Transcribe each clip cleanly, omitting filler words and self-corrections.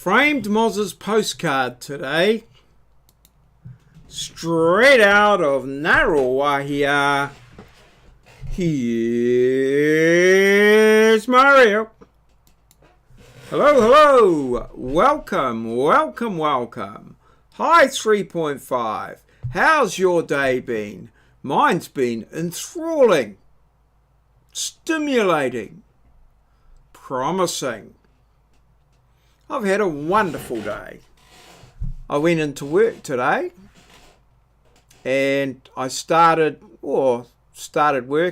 Framed Moz's postcard today, straight out of Narrowahia. Here's Mario. Hello, hello. Welcome, welcome, welcome. Hi 3.5. How's your day been? Mine's been enthralling, stimulating, promising. I've had a wonderful day. I went into work today and I started work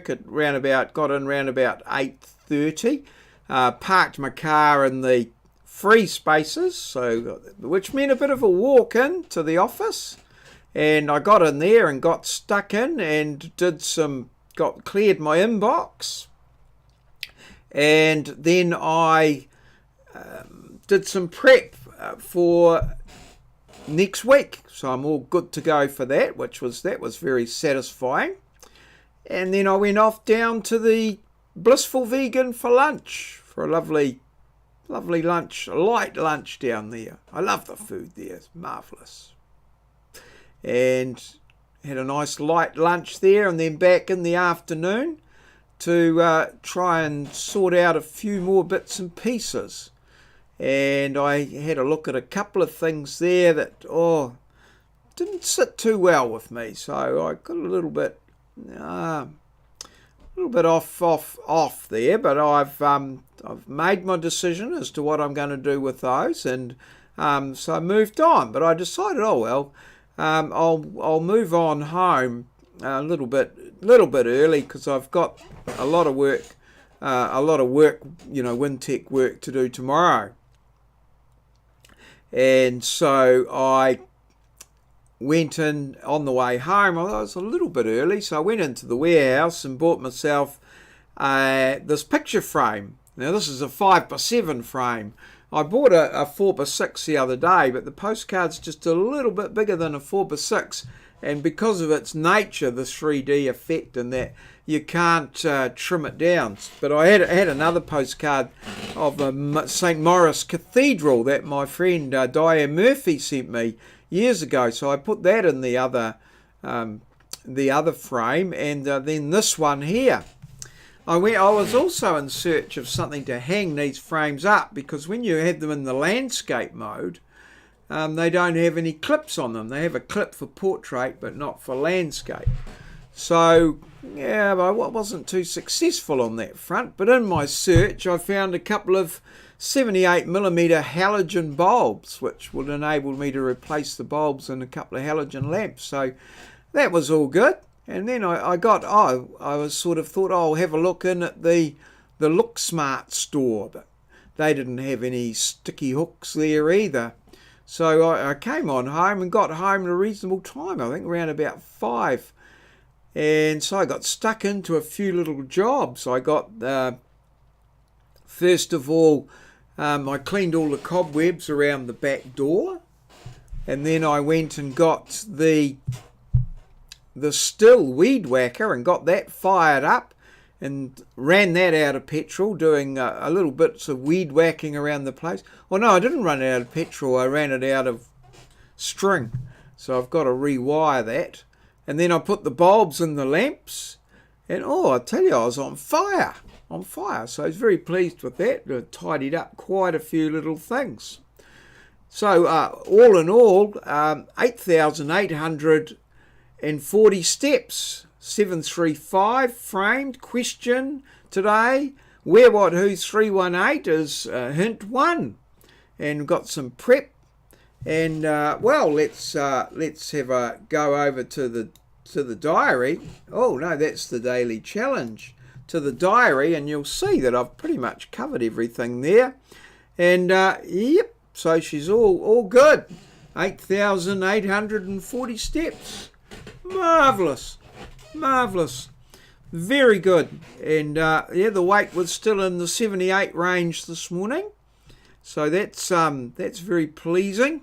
at got in round about 8:30, parked my car in the free spaces, which meant a bit of a walk in to the office, and I got in there and got stuck in and cleared my inbox, and then I did some prep for next week, so I'm all good to go for that, that was very satisfying. And then I went off down to the Blissful Vegan for lunch, for a lovely lunch, a light lunch down there. I love the food there, it's marvellous. And had a nice light lunch there, and then back in the afternoon to try and sort out a few more bits and pieces. And I had a look at a couple of things there that didn't sit too well with me, so I got a little bit off there. But I've made my decision as to what I'm going to do with those, and so I moved on. But I decided, I'll move on home a little bit early, because I've got a lot of work, Wintech work to do tomorrow. And so I went in on the way home. I was a little bit early, so I went into the warehouse and bought myself this picture frame. Now this is a 5x7 frame. I bought a 4x6 the other day, but the postcard's just a little bit bigger than a 4x6, and because of its nature, the 3D effect and that, you can't trim it down. But I had another postcard of St. Maurice Cathedral that my friend Diane Murphy sent me years ago, so I put that in the other frame, and then this one here. I was also in search of something to hang these frames up, because when you have them in the landscape mode, they don't have any clips on them. They have a clip for portrait, but not for landscape. So, yeah, I wasn't too successful on that front. But in my search, I found a couple of 78mm halogen bulbs, which would enable me to replace the bulbs in a couple of halogen lamps. So that was all good. And then I was sort of thought, I'll have a look in at the Look Smart store, but they didn't have any sticky hooks there either. So I came on home and got home at a reasonable time, I think around about 5. And so I got stuck into a few little jobs. I got, first of all, I cleaned all the cobwebs around the back door. And then I went and got the still weed whacker and got that fired up and ran that out of petrol, doing a little bits of weed whacking around the place. Well, no, I didn't run it out of petrol. I ran it out of string. So I've got to rewire that. And then I put the bulbs in the lamps, and I tell you, I was on fire. So I was very pleased with that. I tidied up quite a few little things. So all in all, 8,840 steps. 735 framed. Question today, where, what, who 318 is hint 1, and got some prep. And let's have a go over to the diary. Oh no, that's the daily challenge. To the diary, and you'll see that I've pretty much covered everything there. And yep, so she's all good. 8,840 steps. Marvellous, very good. And the weight was still in the 78 range this morning, so that's very pleasing.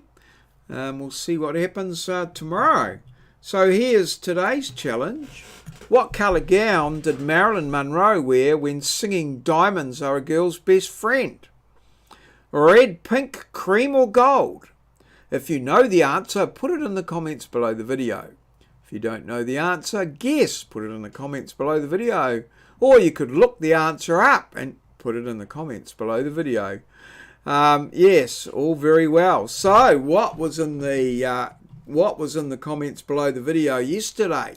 We'll see what happens tomorrow. So here's today's challenge. What colour gown did Marilyn Monroe wear when singing Diamonds Are a Girl's Best Friend? red, pink, cream or gold? If you know the answer, put it in the comments below the video. If you don't know the answer, guess, put it in the comments below the video. Or you could look the answer up and put it in the comments below the video. Yes, all very well. So, what was in the comments below the video yesterday?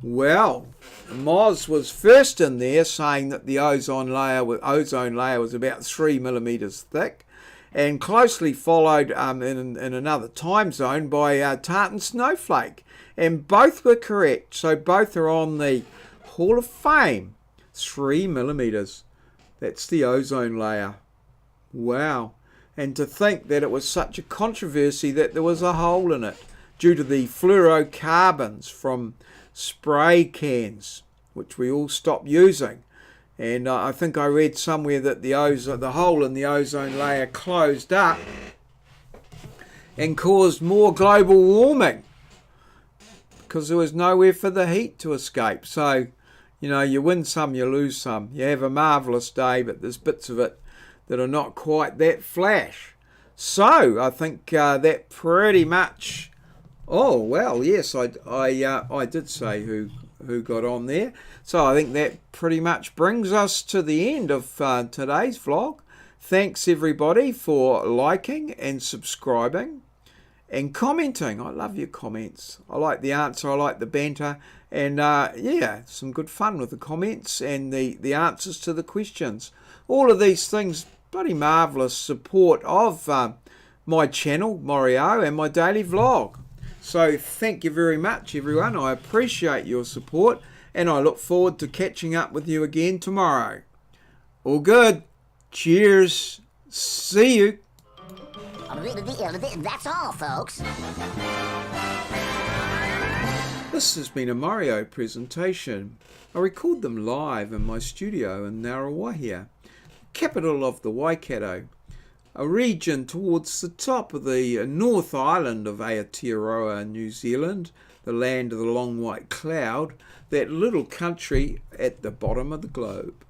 Well, Moz was first in there saying that the ozone layer was about 3 millimeters thick, and closely followed in another time zone by Tartan Snowflake, and both were correct. So both are on the Hall of Fame. 3 millimeters. That's the ozone layer. Wow. And to think that it was such a controversy that there was a hole in it due to the fluorocarbons from spray cans, which we all stopped using. And I think I read somewhere that the hole in the ozone layer closed up and caused more global warming because there was nowhere for the heat to escape. So, you know, you win some, you lose some. You have a marvellous day, but there's bits of it that are not quite that flash. So I think that pretty much. Oh well, yes, I did say who got on there. So I think that pretty much brings us to the end of today's vlog. Thanks everybody for liking and subscribing and commenting. I love your comments. I like the answer, I like the banter, and yeah, some good fun with the comments and the answers to the questions. All of these things, bloody marvellous support of my channel, Maurieo, and my daily vlog. So thank you very much, everyone. I appreciate your support, and I look forward to catching up with you again tomorrow. All good. Cheers. See you. That's all, folks. This has been a maureo presentation. I record them live in my studio in Ngaruawahia, capital of the Waikato, a region towards the top of the North Island of Aotearoa, New Zealand, the land of the long white cloud, that little country at the bottom of the globe.